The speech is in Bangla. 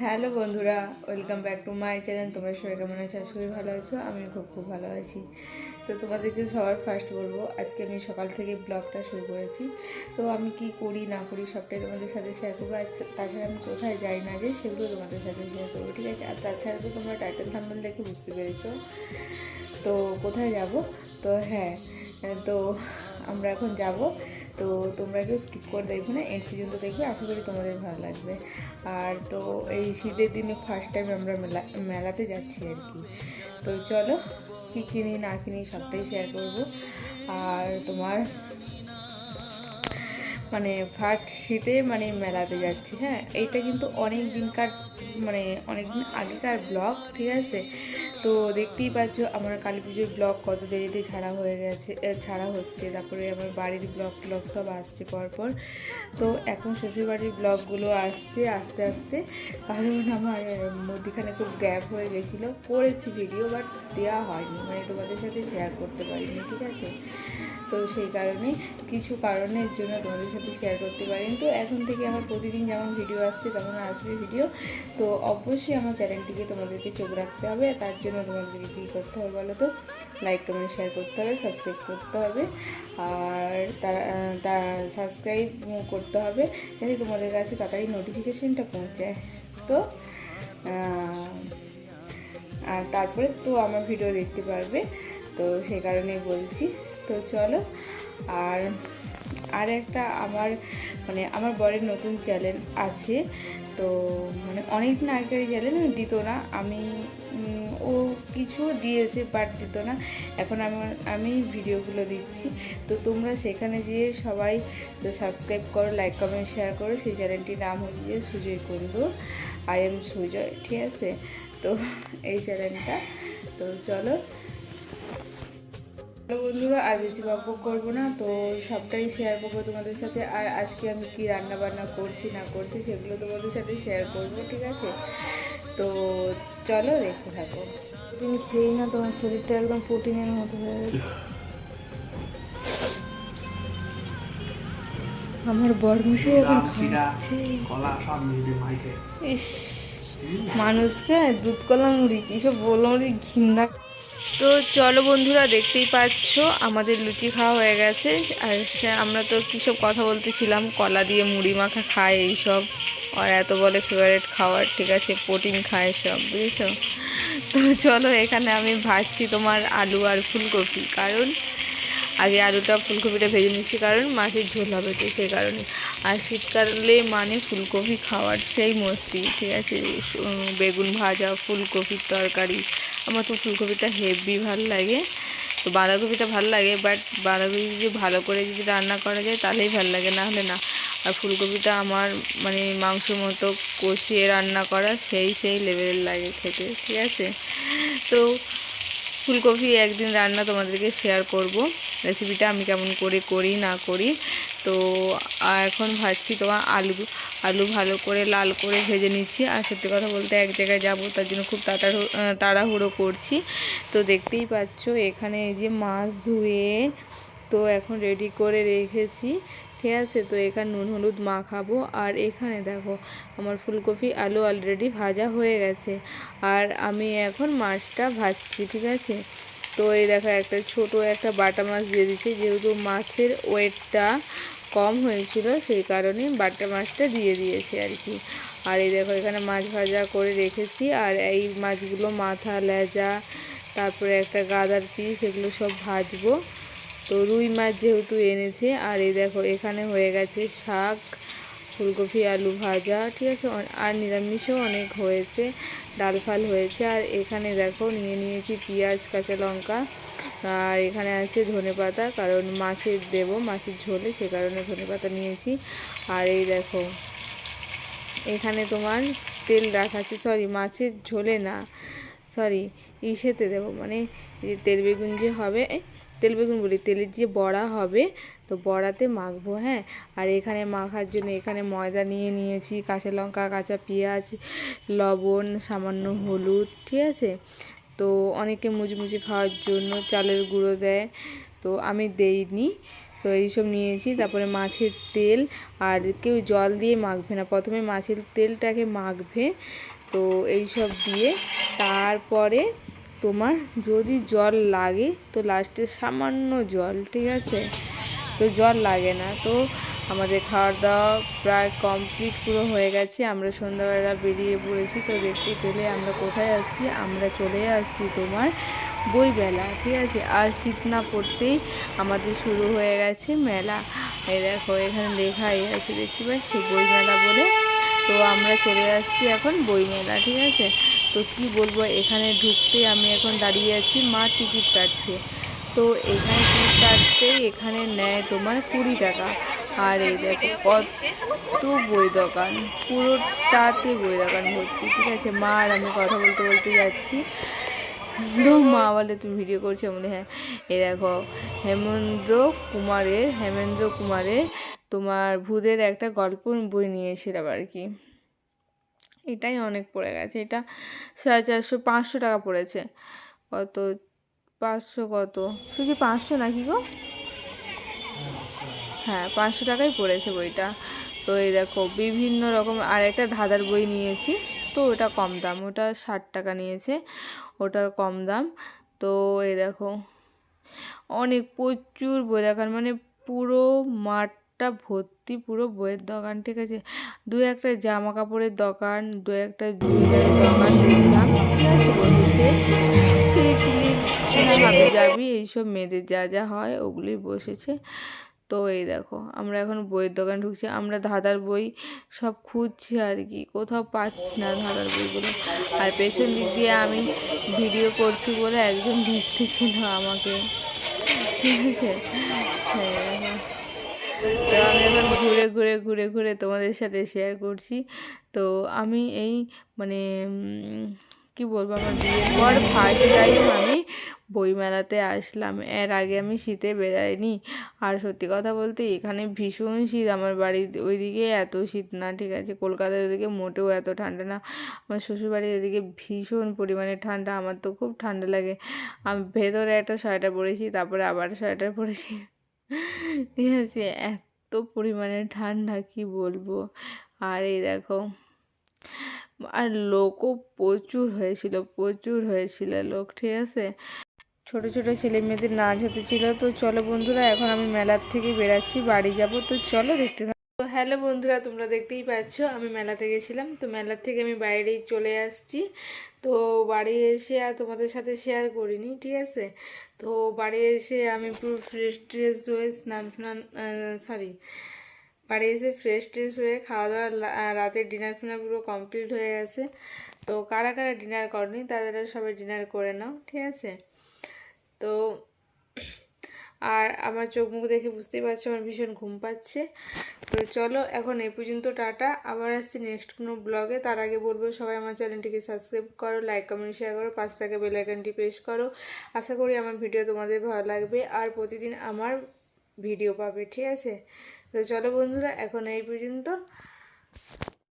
হ্যালো বন্ধুরা, welcome back to my channel. তোমরা সবাই কেমন আছো? আশা করি ভালো আছো। আমি খুব ভালো আছি। তো তোমাদেরকে সবার ফার্স্ট বলবো, আজকে আমি সকাল থেকে ব্লগটা শুরু করেছি। তো আমি কি করি না করি সবটাই তোমাদের সাথে শেয়ার করবো। আর তাছাড়া আমি কোথায় যাই না যে সেগুলো তোমাদের সাথে শেয়ার করবো, ঠিক আছে? আর তাছাড়া তো তোমরা টাইটেল থাম্বনেল দেখে বুঝতে পেরেছো তো কোথায় যাব। তো হ্যাঁ, তো আমরা এখন যাব। তো তোমরা কেউ স্কিপ করে দেখবে না, এন্ড পর্যন্ত দেখবে, আশা করি তোমাদের ভালো লাগবে। আর তো এই শীতের দিনে ফার্স্ট টাইম আমরা মেলাতে যাচ্ছি আর কি। তো চলো, কী কিনি না কিনি সবটাই শেয়ার করব। আর তোমার মানে ফার্স্ট শীতে মানে মেলাতে যাচ্ছি। হ্যাঁ, এইটা কিন্তু অনেক দিনকার মানে অনেক দিন আগেকার ব্লগ, ঠিক আছে? তো দেখতেই পাচ্ছ আমার কালী পুজোর ব্লগ কত দেরিতে ছাড়া হচ্ছে। তারপরে আমার বাড়ির ব্লগ সব আসছে পরপর। তো এখন শ্বশুরবাড়ির ব্লগগুলো আসছে আস্তে আস্তে, কারণ আমার মধ্যিখানে খুব গ্যাপ হয়ে গেছিলো। করেছি ভিডিও, বাট দেওয়া হয়নি, মানে তোমাদের সাথে শেয়ার করতে পারিনি, ঠিক আছে? তো সেই কারণে কিছু কারণের জন্য তোমাদের সাথে শেয়ার করতে পারিনি। তো এখন থেকে আমার প্রতিদিন যেমন ভিডিও আসছে তেমন আসবে ভিডিও। তো অবশ্যই আমার চ্যানেলটিকে তোমাদেরকে চোখ রাখতে হবে। তার জন্য তোমাদেরকে কী করতে হবে বলো তো? লাইক কমেন্ট শেয়ার করতে হবে, সাবস্ক্রাইব করতে হবে। আর তার সাবস্ক্রাইব করতে হবে যাতে তোমাদের কাছে তাড়াতাড়ি নোটিফিকেশানটা পৌঁছায়। তো আর তারপরে তো আমার ভিডিও দেখতে পারবে। তো সেই কারণেই বলছি। তো চলো। আর আর একটা আমার বরের নতুন চ্যানেল আছে। তো মানে অনেক না আগের চ্যানেল দিত না, ও কিছু দিয়েছে বাট দিত না। এখন আমি ভিডিওগুলো দিচ্ছি। তো তোমরা সেখানে যেয়ে সবাই তো সাবস্ক্রাইব করো, লাইক কমেন্ট শেয়ার করো। সেই চ্যানেলটির নাম হচ্ছে সুজয় কুণ্ডু, আই এম সুজয়, ঠিক আছে? তো এই চ্যানেলটা। তো চলো বন্ধুরা, আর বেশি গল্প করবো না, তো সবটাই শেয়ার করবো তোমাদের সাথে। আর আজকে আমি কি রান্না বান্না করছি না করছি সেগুলো তোমাদের সাথে শেয়ার করবো, ঠিক আছে? তো চলো দেখতে থাকো। তুমি খেয়েই না, তোমার শরীরটা একদম প্রোটিনের মতো হয়ে গেছে। আমার বরমশাই এখন খাচ্ছে। ইস, মানুষকে দুধ কলা মুড়ি কিসব বলো, ঘিন্না। তো চলো বন্ধুরা, দেখতেই পাচ্ছ আমাদের লুচি খাওয়া হয়ে গেছে। আর আমরা তো কীসব কথা বলতেছিলাম, কলা দিয়ে মুড়ি মাখা খায় এইসব, আর এত বলে ফেভারিট খাবার, ঠিক আছে? প্রোটিন খায় সব, বুঝেছো? তো চলো, এখানে আমি ভাজছি তোমার আলু আর ফুলকপি, কারণ আগে আলুটা ফুলকপিটা ভেজে নিচ্ছি, কারণ মাছের ঝোল হবে, তো সেই কারণে। আর শীতকালে মানে ফুলকপি খাওয়ার সেই মস্তি, ঠিক আছে? বেগুন ভাজা, ফুলকপির তরকারি। আমার তো ফুলকপিটা হেভি ভালো লাগে। তো বাঁধাকপিটা ভালো লাগে, বাট বাঁধাকপি যদি ভালো করে যদি রান্না করা যায় তাহলেই ভালো লাগে, না হলে না। আর ফুলকপিটা আমার মানে মাংসের মতো কষিয়ে রান্না করা সেই লেভেলের লাগে খেতে, ঠিক আছে? তো ফুলকপি একদিন রান্না তোমাদেরকে শেয়ার করব, রেসিপিটা আমি কেমন করে করি না করি। তো এখন ভাজছি তোমার আলু ভালো করে লাল করে ভেজে নিচ্ছি। আর সত্যি কথা বলতে এক জায়গায় যাব, তার জন্য খুব তাড়াহুড়ো করছি। তো দেখতেই পাচ্ছ এখানে এই যে মাছ ধুয়ে তো এখন রেডি করে রেখেছি, ঠিক আছে? তো এখানে নুন হলুদ মাখাবো। আর এখানে দেখো আমার ফুলকপি আলু অলরেডি ভাজা হয়ে গেছে, আর আমি এখন মাছটা ভাজছি, ঠিক আছে? তো এই দেখো একটা ছোট একটা বাটা মাছ দিয়ে দিচ্ছি, যেহেতু মাছের ওয়েটটা কম হয়েছিল সেই কারণে বাটা মাছটা দিয়ে দিয়েছি আর কি। আর এই দেখো এখানে মাছ ভাজা করে রেখেছি, আর এই মাছগুলো মাথা লেজা তারপরে একটা গাদার পিস এগুলো সব ভাজবো। তো রুই মাছ যেহেতু এনেছে। আর এই দেখো এখানে হয়ে গেছে শাক, ফুলকপি আলু ভাজা, ঠিক আছে? আর নিরামিষও অনেক হয়েছে, ডাল ফাল হয়েছে। আর এখানে দেখো নিয়ে নিয়েছি পেঁয়াজ কাঁচা লঙ্কা, আর এখানে আছে ধনেপাতা, কারণ মাছের দেবো, মাছের ঝোলে, সে কারণে ধনেপাতা নিয়েছি। আর এই দেখো এখানে তোমার তেল রাখা আছে, সরি মাছের ঝোলে না, সরি ইসেতে দেবো, মানে তেল বেগুন যে হবে, তেল বেগুন বলি, তেলের যে বড়া হবে, তো বড়াতে মাখবো, হ্যাঁ? আর এখানে মাখার জন্য এখানে ময়দা নিয়ে নিয়েছি, কাঁচা লঙ্কা, কাঁচা পেঁয়াজ, লবণ, সামান্য হলুদ, ঠিক আছে? তো অনেকে মুচমুচে খাওয়ার জন্য চালের গুঁড়ো দেয়, তো আমি দেইনি। তো এইসব নিয়েছি। তারপরে মাছের তেল, আর কেউ জল দিয়ে মাখবে না, প্রথমে মাছের তেলটাকে মাখবে। তো এইসব দিয়ে তারপরে তোমার যদি জল লাগে তো লাস্টে সামান্য জল, ঠিক আছে? তো জল লাগে না। তো আমাদের খাওয়া দাওয়া প্রায় কমপ্লিট পুরো হয়ে গেছে, আমরা সন্ধ্যাবেলা বেরিয়ে পড়েছি। তো দেখতে পেলে আমরা কোথায় আসছি, আমরা চলে আসছি তোমার বইমেলা, ঠিক আছে? আর শীত না পড়তেই আমাদের শুরু হয়ে গেছে মেলা। এই দেখো এখানে লেখাই আছে, দেখতে পাচ্ছি বইমেলা বলে। তো আমরা চলে আসছি এখন বইমেলা, ঠিক আছে? তো কি বলবো, এখানে ঢুকতে আমি এখন দাঁড়িয়ে আছি, মা টিকিট কাটছে। তো এখানে টিকিট কাটতেই এখানে নেয় তোমার 20 টাকা। আর এই দেখো কত বই দোকান, পুরোটাতে বই দোকান ভর্তি, ঠিক আছে? মা আর আমি কথা বলতে বলতে যাচ্ছি। তো মা বলে তুমি ভিডিও করছো? বলে হ্যাঁ। এই দেখো হেমেন্দ্র কুমারের তোমার ভূতের একটা গল্প বই নিয়েছিলাম আর কি। এটাই অনেক পড়ে গেছে, এটা 450 500 টাকা পড়েছে। কত 500 কত শুধু 500 নাকি গো? হ্যাঁ 500 টাকাই পড়েছে বইটা। তো এই দেখো বিভিন্ন রকম, আর একটা ধাঁধার বই নিয়েছি, তো ওটা কম দাম, ওটা 60 টাকা নিয়েছে, ওটার কম দাম। তো এই দেখো অনেক প্রচুর বই দোকান, মানে পুরো মাঠটা ভর্তি পুরো বইয়ের দোকান, ঠিক আছে? দু একটা জামা কাপড়ের দোকান, দু একটা জুয়েলারির দোকান দেখলাম, ঠিক আছে? বসেছে ফিলিপিলিস, হাবি জাবি এইসব মেয়েদের যা যা হয় ওগুলোই বসেছে। তো এই দেখো আমরা এখন বইয়ের দোকান ঢুকছি, আমরা ধাঁধার বই সব খুঁজছি আর কি, কোথাও পাচ্ছি না ধাঁধার বইগুলো। আর পেছন দিক দিয়ে আমি ভিডিও করছি বলে একজন দেখতেছিল আমাকে, ঠিক আছে? হ্যাঁ, তো আমি এখন ঘুরে ঘুরে ঘুরে ঘুরে তোমাদের সাথে শেয়ার করছি। তো আমি এই মানে কি বলবো, আমার বিয়ের পর ফার্স্ট টাইম আমি বইমেলাতে আসলাম, এর আগে আমি শীতে বেরাইনি। আর সত্যি কথা বলতে এখানে ভীষণ শীত, আমার বাড়ির ওইদিকে এত শীত না, ঠিক আছে? কলকাতার ওইদিকে মোটেও এত ঠান্ডা না, আমার শ্বশুরবাড়ির এদিকে ভীষণ পরিমাণে ঠান্ডা, আমার তো খুব ঠান্ডা লাগে। আমি ভেতরে একটা সোয়েটার পরেছি, তারপরে আবার সোয়েটার পরেছি, ঠিক আছে? এত পরিমাণে ঠান্ডা কি বলবো। আর এই দেখো, আর লোকও প্রচুর হয়েছিল লোক, ঠিক আছে? ছোট ছোট ছেলে মেয়েদের নাচ হতেছিল। তো চলো বন্ধুরা, এখন আমি মেলার থেকে বেরাচ্ছি, বাড়ি যাব। তো চলো দেখতে থাকো। তো হ্যালো বন্ধুরা, তোমরা দেখতেই পাচ্ছ আমি মেলাতে গেছিলাম, তো মেলার থেকে আমি বাইরেই চলে আসছি। তো বাড়ি এসে আর তোমাদের সাথে শেয়ার করিনি, ঠিক আছে? তো বাড়ি এসে আমি পুরো ফ্রেশ ট্রেশ হয়ে বাড়ি এসে ফ্রেশ ট্রেশ হয়ে খাওয়া দাওয়া, রাতের ডিনার ফিনার পুরো কমপ্লিট হয়ে গেছে। তো কারা কারা ডিনার করনি তাদের সবাই ডিনার করে নাও, ঠিক আছে? তো আর আমার চোখ মুখ দেখে বুঝতেই পারছো আমার ভীষণ ঘুম পাচ্ছে। তো চলো এখন এই পর্যন্ত, টাটা, আবার আসছি নেক্সট কোনো ব্লগে। তার আগে বলবো সবাই আমার চ্যানেলটিকে সাবস্ক্রাইব করো, লাইক কমেন্ট শেয়ার করো, পাশে থাকা বেল আইকনটি প্রেস করো। আশা করি আমার ভিডিও তোমাদের ভালো লাগবে আর প্রতিদিন আমার ভিডিও পাবে, ঠিক আছে? তো চলো বন্ধুরা এখন এই পর্যন্ত।